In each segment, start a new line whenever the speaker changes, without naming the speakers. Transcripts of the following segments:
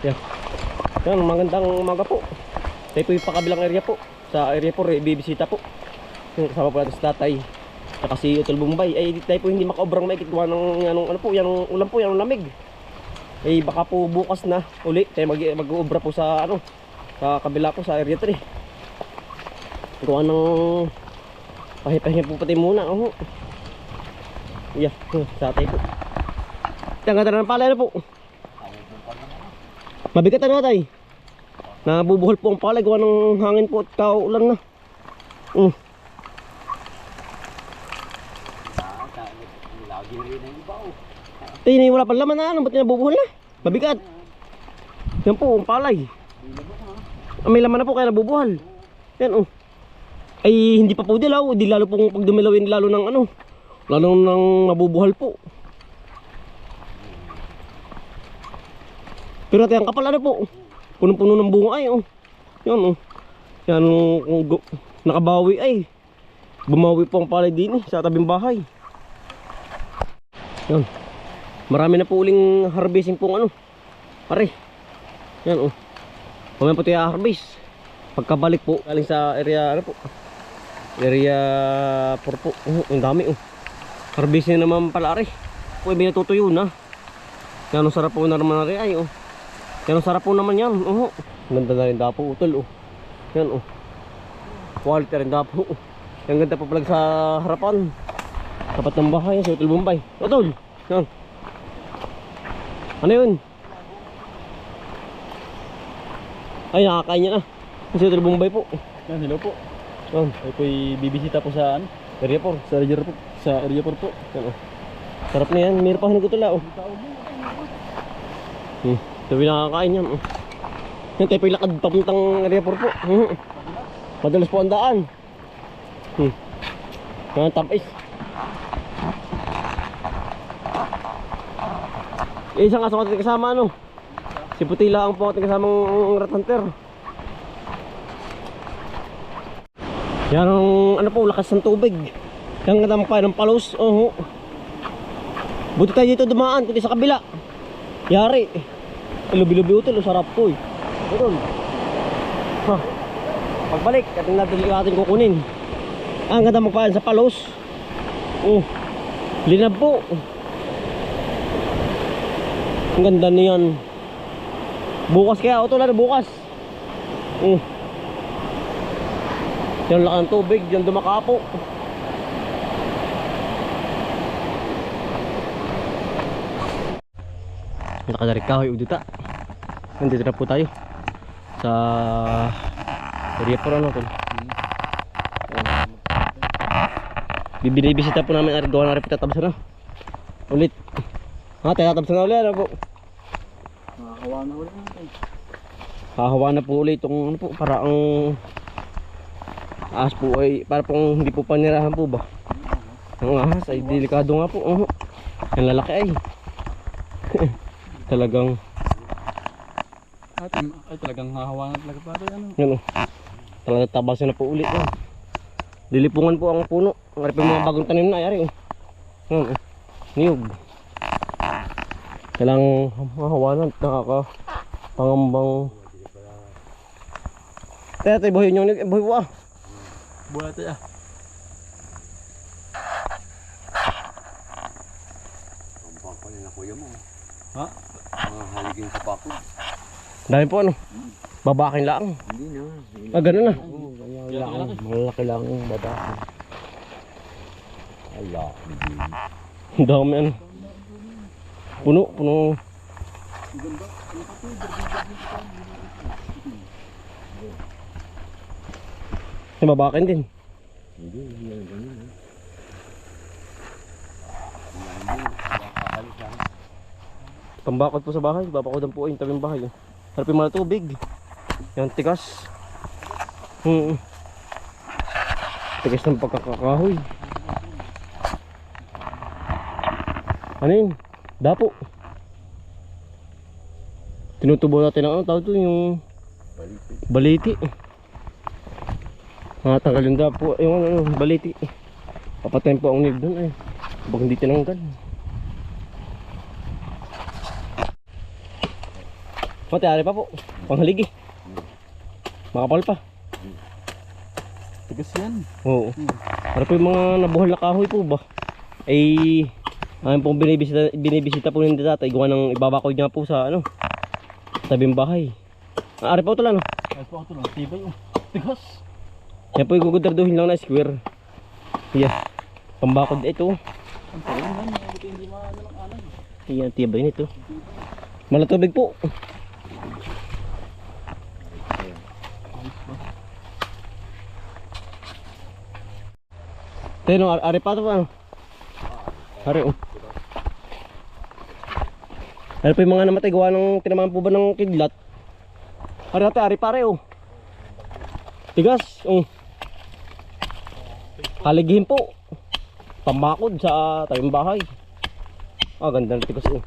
Yan. Yan, magandang umaga po. Tayo po yung pakabilang area po. Sa area po, bibisita po. Yung kasama po natin sa tatay. Saka si Utol Bombay. Ay, tayo po hindi makaobrang maikit. Ng ano po, yung ulam po, yung lamig. Ay, baka po bukas na uli. Tayo mag-uobra po sa ano, sa kabila po, sa area 3. Gawa ng pahipahinga po pati muna. Oh. Yeah, sa tatay po. Tangga na ng pala na po. Mabigat ano tay? Nabubuhol po ang palay, gawa ng hangin po at kaulan na. Tingnan wala pang laman na ano, ba't nabubuhol na? Mabigat. Yan po ang palay. May laman na po kaya nabubuhal. Yan ay hindi pa po dilaw, di lalo pong pag dumilawin lalo ng ano, lalo nang nabubuhal po. Pero tayang kapal ano po, punong-puno ng bunga ay yan yan nakabawi ay bumawi po ang palay din sa tabing bahay. Yan, marami na po uling harvesting pong ano pare. Yan mamaya po tayo harvest pagkabalik po galing sa area ano po, area 4 po. Ang dami harvesting naman pala are po, may natutuyo na. Yan ang sarap po na naman are ay yan ang sarap po naman yan. Ganda na rin dapo utol yan quality rin dapo. Yan ganda pa pala sa harapan tapat ng bahay sa Utol Bombay. Utol yan, ano yun? Ay, nakakain niya na si Utol Bombay po.
Yan, hello po.
Yan,
Ay po'y bibisita po sa ano?
area 4.
Sa area po. Sa area 4 po.
Yan sarap na yan, mayroon pa hinagutula ito pinakakain yan yan tayo pilakad papuntang area 4 po. Madalas po ang daan. Yan tapis. Isang aso ating kasama si Putila ang po ating kasamang rat hunter. Yan ang ano po, lakas ng tubig. Yan ang pa ng palos. Buti tayo dito dumaan kundi sa kabila. Yari lubi-lubi utol, sarap po utol. Pagbalik ating natin kukunin. Ang ganda magpaan sa palos. Linab po. Ang ganda niyan. Bukas kaya utol, bukas. Yan lang ang tubig, yan dumakapo. Nakadarik kahoy udita. Nandito na po tayo sa area 4 tol. Bibisita po namin gawa na rin tatabsan ulit. Tatabsan na ulit po.
Nakahawa na ulit natin.
Hahawa na po ulit itong ano po, para ang ahas po ay para pong hindi po panirahan po ba. Ang ahas ay delikado nga po. Ang lalaki ay talagang
ay talagang hahawa na talaga pa rin
yan talagang tabasin na po ulit lilipungan po ang puno. Ang mga bagong tanim na ayari niyog. Kailangang mahawanan, nakakapangambang. Tayo buhay nyo, buhay po
buhay tayo
Ang papanin na kuya mo.
ha?
Mga haligin sa pako.
dahil po babaking lang.
Hindi na.
Ganun na.
Kaya
Malaki lang yung babaking.
Ala, hindi.
Ang dami puno yung babaking din.
Hindi yan ganyan.
Pambakod po sa bahay, babakodan po yung tabing bahay. Harapin mo na tubig. Yan tigas. Tigas ng pagkakakahoy. Ano yun? Dapo. Tinutubo natin ang tawag ito yung baliti. Tanggal yung dapo, yung baliti. Papatayin po ang nib doon Baka hindi tinanggal. Mati, ari pa po. Panghaligi. Makapal pa.
Tigas yan.
Oo. Para po yung mga nabuhal na kahoy po ba? Ay, ayun pong binibisita po ng tatay. Gawa ng ibabako niya po sa ano, tabing bahay. Ari pa ito lang. No?
Ayos pa ito lang. Tibay oh. Tigas.
Yan po yung gugudarduhin lang na square. Yeah. Pambakod ito.
Ang tayo yan. Buti hindi maano ng alam.
Yan, tibay nito. Malatubig po. Tayo no, ari pa ito pa ano? Ari oh. Ari po yung mga namatay gawa ng tinamaan po ba ng kidlat. Ari ate, ari pare oh. Tigas oh. Haligihin po. Pambakod sa tayong bahay. Ah, ganda ng tigas oh.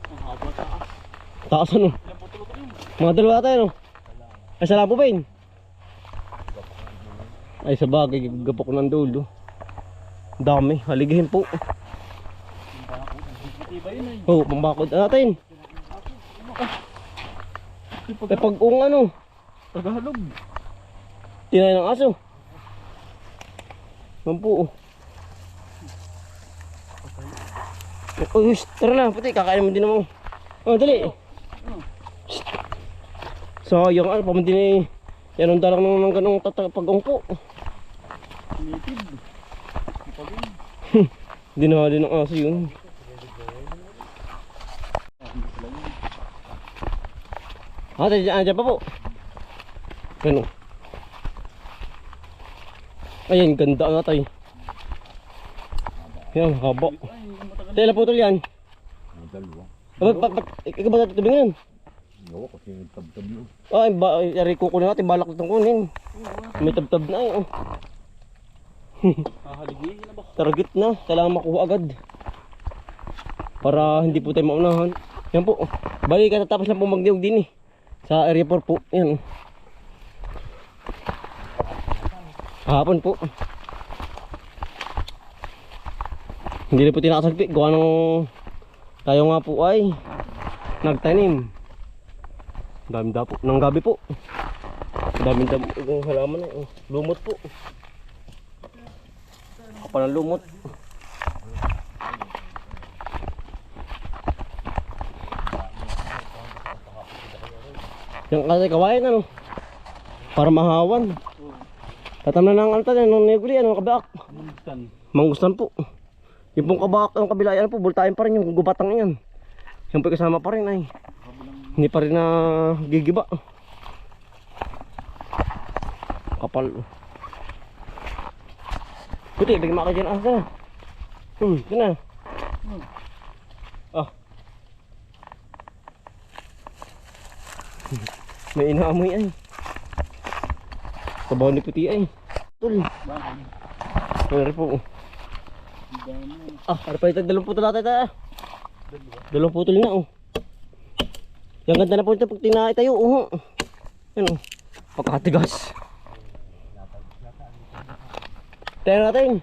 Ang haba taas.
Taas ano?
Ilang putulot yun.
Mga dalawa tayo no? Ay sala po ba yun? Ay sa bagay, gagapok ng dulo. Dami, haligihin po.
Tibay yun eh.
Oh, pambakod natin. Eh pag kung ano,
Tagalog.
tinay ng aso. Yan po oh. Oh, tara na, puti, kakain mo din naman. Oh, dali. Sayang ano, pamandi na eh. Yan ang dalang ng ganong pag-ungko.
Native. Ipagin.
Hindi na din ng aso yun. Ah, dyan pa po. Ano? Ayan, ganda nga tayo. Yan, haba. Tayo lang putol yan.
Ang dalawa.
Ikaw ba tatutubing yan?
Oo, kasi tab-tab yun.
Ay, yari kukunin natin, balak itong kunin. May tab-tab na eh. Oh.
Hahaligihin na ba?
Target na, kailangan makuha agad. Para hindi po tayo maunahan. Yan po. Bali, katatapos lang po magdiog din eh. Sa area 4 po. Yan. Kahapon po. Hindi na po tinakasagpi. Gawa ng tayo nga po ay nagtanim. Dami da po. Nang gabi po. Dami da po. Halaman eh. Lumot po. Kapal ng lumot. Yung kasi kawain ano. Para mahawan. Tatamnan ng ano tayo. Nung neguli ano. Kabak.
Mungustan.
Mangustan po. Yung pong kabak. Yung kabila yan po. Bultayin pa rin yung gubatang yan. Yung po kasama pa rin ay. Hindi pa rin na gigiba. Kapal. Puti, bigyan mo ka dyan asa. Ito na. Ah. May inaamoy ay. Sabaw ni puti ay. Tul.
Bakit?
Ano po.
Ang dami.
Ah, ano pa ito? Dalawang putol natin tayo. Dalawang putol na oh. Yung ganda na po ito pag tinaitayo. Yan oh. Pagkatigas. Tayo natin.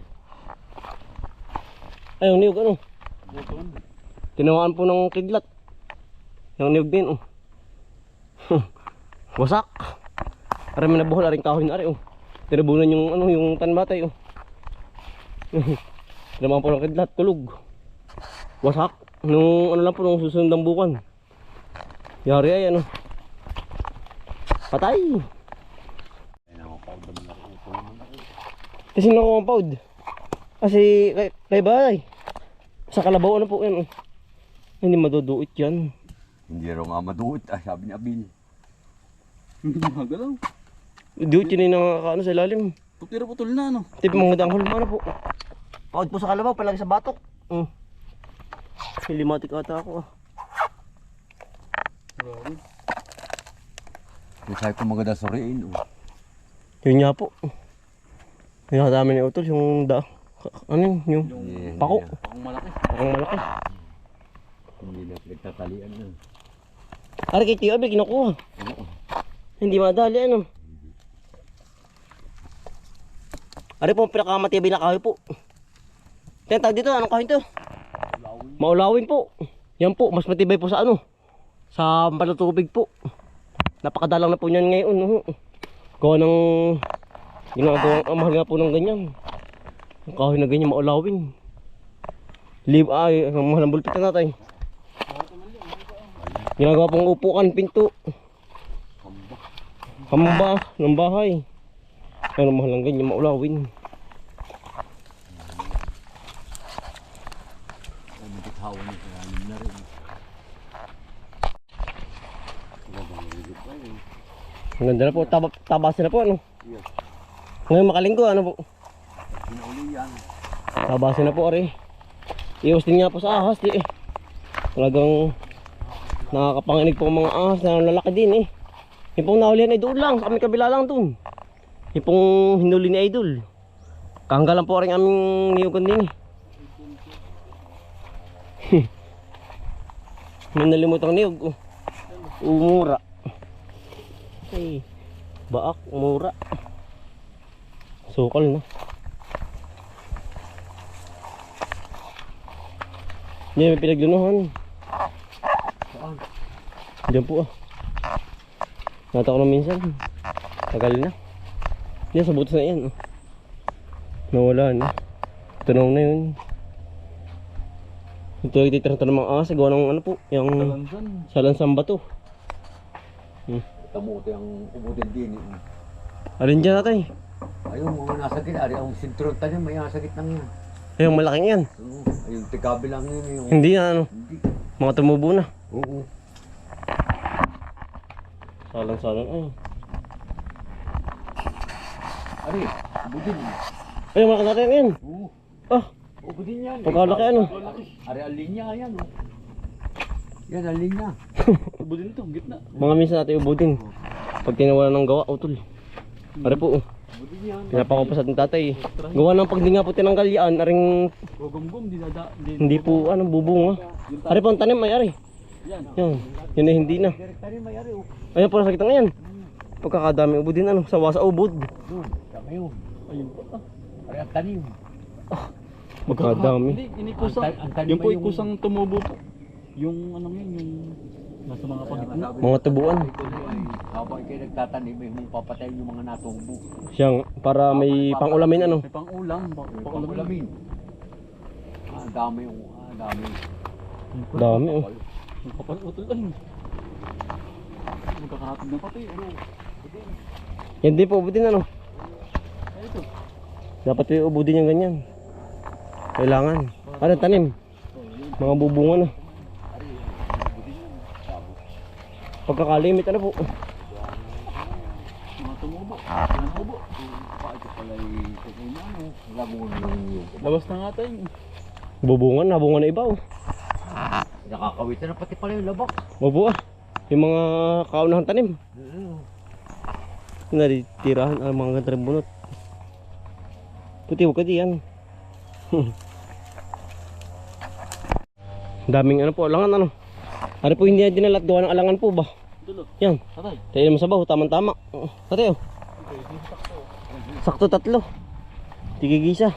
Ay, yung niyog ano.
Button.
Tinawaan po ng kidlat. Yung niyog din oh. Wasak. Aray may nabuhol, aring kahoy na aray oh. Tinabunan yung ano, yung tanbatay oh. Tinamaan po ng kidlat, tulog. Wasak. Nung ano lang po, nung susunod ng bukan. Yari ay ano. Patay. Kasi nakukumpawd. Kasi kay bay. Sa kalabaw ano po yan oh. Hindi maduduit yan.
Hindi raw nga maduot, sabi ni Abil.
Hindi magalaw.
Duit yun yung nakakaano sa ilalim.
Putira putol na no.
Tip mga danghol mo na po. Pawd po sa kalabaw, palagi sa batok. Hilimatik ata ako ah.
Grabe.
Kung sabi ko maganda suriin, oh.
Yun nga po. Yung dami ni Utol, yung ano yun, yung
Yeah.
pako.
Pakong malaki.
Pakong malaki.
Hindi na pinagtatalian na.
Ari kay Tio Abel, kinukuha.
Oo.
Hindi madali ano. Ari po, pinakamatibay na kahoy po. Kaya tawag dito, anong kahoy to? Maulawin po. Yan po, mas matibay po sa ano, sa palutubig po. Napakadalang na po niyan ngayon. Gawa ng ginagawa, ang mahal nga po ng ganyan. Ang kahoy na ganyan, maulawin. Ang mahal ng bulpit na natin. Ginagawa pong upukan, pinto. Hamba ng bahay. Ang mahal ng ganyan, maulawin.
Ay, nagkitawa niya kaya alim na rin.
Ang ganda na po, tabasin na po ano. Ngayon makalinggo ano po.
Pinauli yan.
Tabasin na po ari. Iwas din nga po sa ahas di eh. Talagang nakakapanginig po ang mga ahas na lalaki din eh. Yung pong nahulihan ay doon lang, kami kabila lang doon. Yung pong hinuli ni Idol. Kahangga lang po rin aming niyugan din eh. May nalimutang niyog oh. Umura. Ay, baak, umura. Sukal na. Hindi, may pinaglunuhan.
Saan?
Diyan po ah. Nata ko na minsan. Tagal na. Diyan sa butas na yan. Oh. Nawala na. Tunaw na yun. Ito ay titirang ng mga ahas. Gawa ng ano po. Yung
Talansan.
salansang bato.
Kamuti ang umutin din. Eh.
Alin dyan natin?
Ayun, mga nasa gitna. Ang sintro tanim, may nasa gitna nga.
Ayun, malaking yan.
Ayun, tikabi lang yun. Yung...
Hindi na ano.
Hindi.
Mga tumubo na.
Oo.
Salang-salang. Ay.
Ari, ubudin.
Ayun, malaki natin yan.
Oo.
Ah,
Ubudin yan.
pagkalaki ano.
Ari, ang linya yan. Oh. Yan, ang linya.
Ubudin ito, gitna.
Mga minsan natin ubudin. Pag tinawalan ng gawa, utol. Pare po,
Ubudin yan.
pinapakapos ating tatay. Gawa ng pag di nga po tinanggal yan, aring
Gugum-gum,
hindi po ano, bubunga. Ari po ang tanim ay ari.
Yan.
Yan, yun ay hindi na.
Direct tanim, may ari. Oh.
Ayan po, nakita ngayon. Pagkakadami ubudin ano, sawa sa ubod.
Doon, kami yun.
Ayun po.
Ari, ang tanim.
Magkadami.
Hindi, ini kusang.
Ang tanim
Yung po
ay
ay
yung-
kusang tumubo po. Yung ano yun, yung nasa mga pagitna.
Mga tubuan.
Habang kayo nagtatanim, may mong papatayin yung mga natubo.
Siyang, para may pang-ulamin ano.
May pang-ulam. Pang-ulam.
Pangulamin. Ang dami yung, ang dami.
Dami oh.
Yung kapal utol ay. Magkakahatid ng pati. Ano?
Yan din po ubudin ano.
Ay ito.
Dapat yung ubudin yung ganyan. Kailangan. Ano tanim? Mga bubunga na. Pagkakalimit ano po.
Mga tumubo. Tumubo.
Ito pala yung ano, lagun yung
Labas na nga tayo.
Bubungan, nabungan na iba oh.
nakakawitan na pati pala yung labak.
Mabuo ah. Yung mga kaunahan tanim. Naritirahan ang mga gantarang bunot. Puti huwag ka diyan. Daming ano po, alangan ano. Ano po hindi na dinalat gawa ng alangan po ba?
Dulo.
Yan.
Tatay.
Tayo naman sa baho, tamang-tama. Tatay oh. Sakto tatlo. Tigigisa.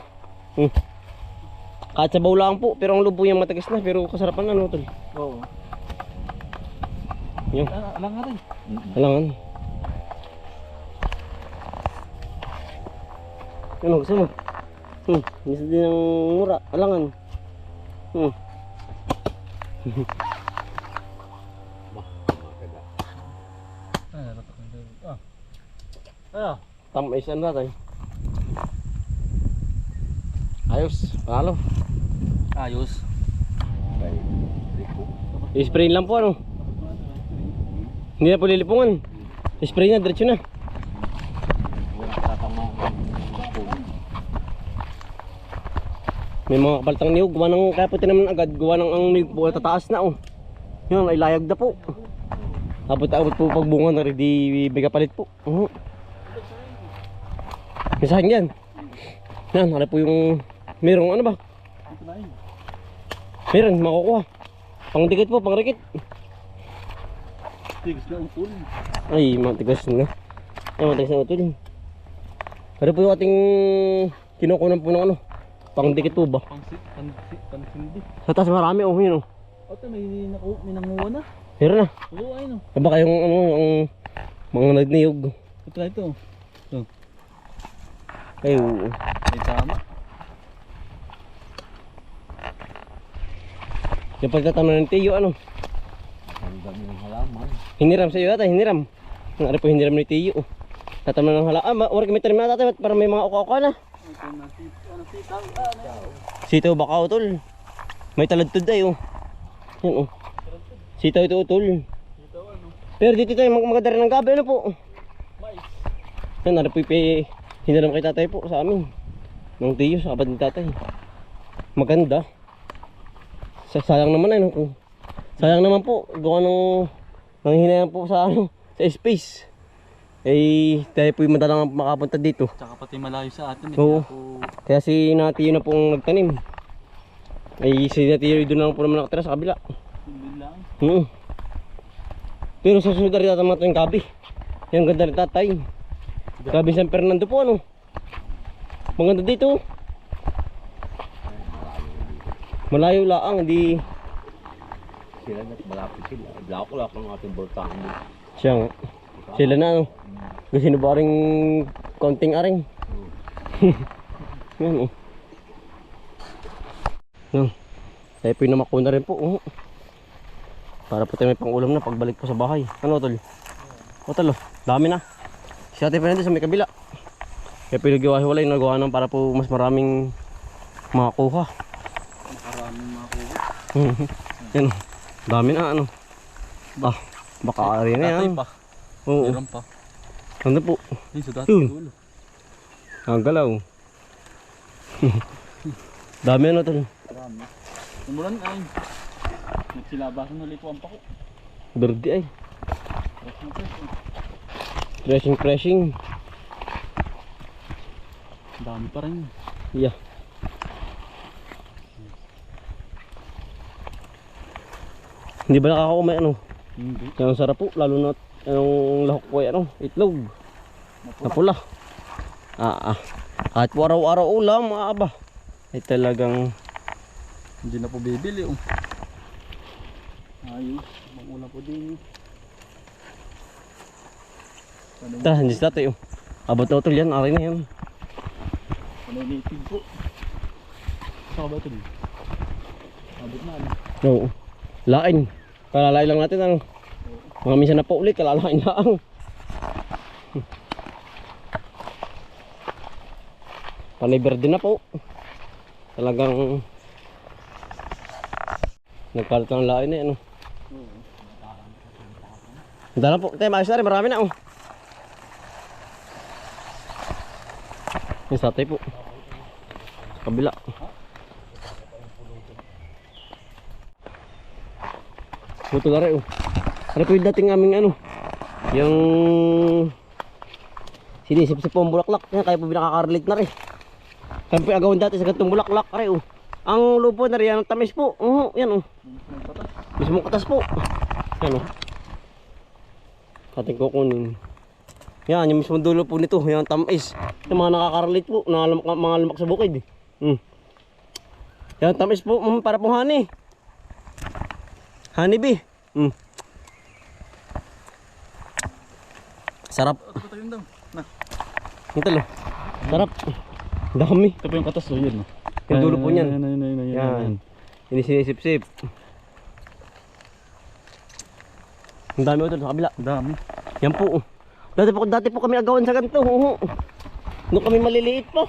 Kahit sa baho lang po, pero ang lubo yung matagas na, pero kasarapan na no tol.
Oo.
Yan,
Alang nga rin.
alangan. Ano gusto mo? Gusto din ng mura, alangan. Tama isa na tayo. Ayos, panalo.
Ayos.
I-spray lang po ano. Hindi na po lilipungan. I-spray na, diretso na.
Wala tatama.
May mga kapalitang niyog, gawa ng kaya po tinaman agad, gawa ng ang niyog po tataas na oh. Yun, ay layag na po. Abot-abot po pagbunga na rin, di may kapalit po. May sahing yan. Yan, ano po yung, merong ano ba?
Ito na yun.
Meron, makukuha. Pang-dikit po, pang-rikit.
Tigas na utol.
Ay, matigas na. Ay, matigas na utol. Ano po yung ating kinukunan po ng ano? Pang-dikit po ba?
Pansindi.
Sa taas marami oh, yun oh.
Ate, may nanguha na.
Meron na.
Oo, ayun o.
Baka yung ano, ang mga nagniyog.
Ito.
Ay, oo.
Ay, tama.
Yung pagtatanong ng Tiyo, ano?
Ang dami ng halaman.
Hiniram sa iyo ata, hiniram. Ang ari po hiniram ni Tiyo. Tatanong ng halaman. Oras may tanim na tatay, para may mga uka-uka na. Sitaw baka utol. May taladtod ay oh. Yan oh. Sitaw ito utol. Pero dito tayo maganda rin ng gabi ano po. Yan ari po hiniram kay tatay po sa amin. Ng Tiyo sa kapatid ni tatay. Maganda. Sayang naman ay no. Sayang naman po, gawa ng nanghihinayang po sa ano, sa space. Eh, tayo po yung madalang makapunta dito.
Tsaka pati malayo sa atin.
Oo. Kaya si Natiyo na pong nagtanim. Ay si Natiyo doon lang po naman nakatira sa kabila.
Hindi lang.
Pero sa susunod rin tatama ito yung gabi. Yung ganda rin tatay. Gabi San Fernando po ano. Maganda dito. Malayo laang, hindi
Sila na malapit sila. Lako-lako ng ating boltahan mo.
siya nga. Sila na ano. Gusto na ba rin konting aring? Yan oh. Yan. Tayo po yung namakuna rin po. Para po tayo may pang-ulam na pagbalik po sa bahay. Ano tol? O tol oh. Dami na. Si Ate Fernandez sa may kabila. Kaya pinag-iwahiwalay nagawa ng para po mas maraming makakuha.
Maraming makuha.
Yan oh. Dami na ano. Baka ari na yan.
Tatay pa.
Oo.
Meron pa.
Ano po?
Ayun sa dati
Yun.
dulo.
Ang galaw. Dami ano tol.
Marami. Umulan ay. Nagsilabasan ulit po ang pako.
Berde ay.
Fresh na fresh.
Pressing.
Dami pa rin.
Yeah. Hindi ba nakakaumay ano?
Hindi.
Ang sarap po, lalo na yung lahok po ay ano, itlog. Napula. Kahit po araw-araw ulam, aba. Ay talagang
Hindi na po bibili oh. Ayos. Mag-ulam po din.
tara, hindi sa tayo. Abot na utol yan, aray na yan.
Ano native po. Saka ba ito? Abot na ano.
Oo. Lain. Kalalain lang natin ano. Mga minsan na pa ulit, kalalain lang. Panay berde na po. Talagang nagpalit ng lain na ano. Handa na po. Tayo, maayos na rin. Marami na oh. Yung satay po. Sa kabila. Buto na rin oh. Ano po yung dating aming ano. Yung sinisip-sip po ang bulaklak. Yan, kaya po binakakarelate na rin. Kaya po agawin dati sa gantong bulaklak. Rin oh. Ang lupo na rin yan. Ang tamis po. Yan oh. Mismong katas po. Yan oh. Ating kukunin. Yan, yung mismong dulo po nito. Yan, tamis. Yung mga nakaka-relate po. Mga lumak sa bukid. Yan, tamis po. Para pong honey. Honey bee. Sarap.
Patayin daw. Na.
Ito lo. Sarap. Dami.
Ito po yung katas oh, yun.
Yung dulo po niyan.
Yan.
Ini sinisip-sip. Ang dami ito sa kabila.
Dami.
Yan po. Dati po kami agawan sa ganito. Nung kami maliliit pa.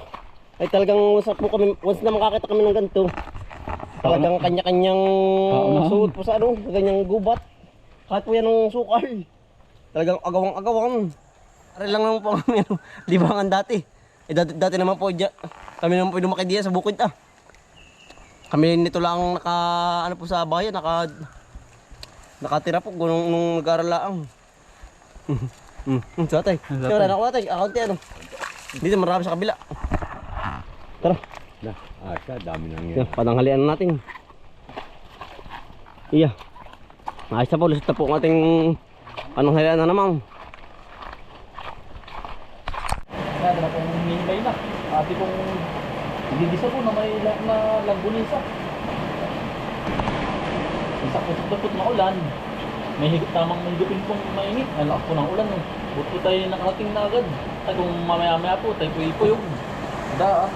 Ay talagang po kami, once na makakita kami ng ganito. Talagang kanya-kanyang suot po sa ano, sa ganyang gubat. Kahit po yan ng sukal. Talagang agawang-agawang. Ari lang naman po kami ano, libangan dati. Eh dati naman po kami naman po lumaki diyan sa bukid ah. Kami nito lang ano po sa bayan, nakatira po nung nag-aaral lang. So tay. Wala na ako tay, akaunti ano. Dito marami sa kabila. Tara.
Siya, dami nang yan.
Yan, pananghalian natin. Iya. Ayos na po, lusot na po ang ating pananghalian na naman.
Yan, na pong minibay na. Ati pong gigisa po na may langgunisa. sakot po na ulan. May higit tamang higupin pong mainit. Ang lakas po ng ulan. No? Buto tayo nakarating na agad. Ay kung mamaya-maya po tayo po yung daan.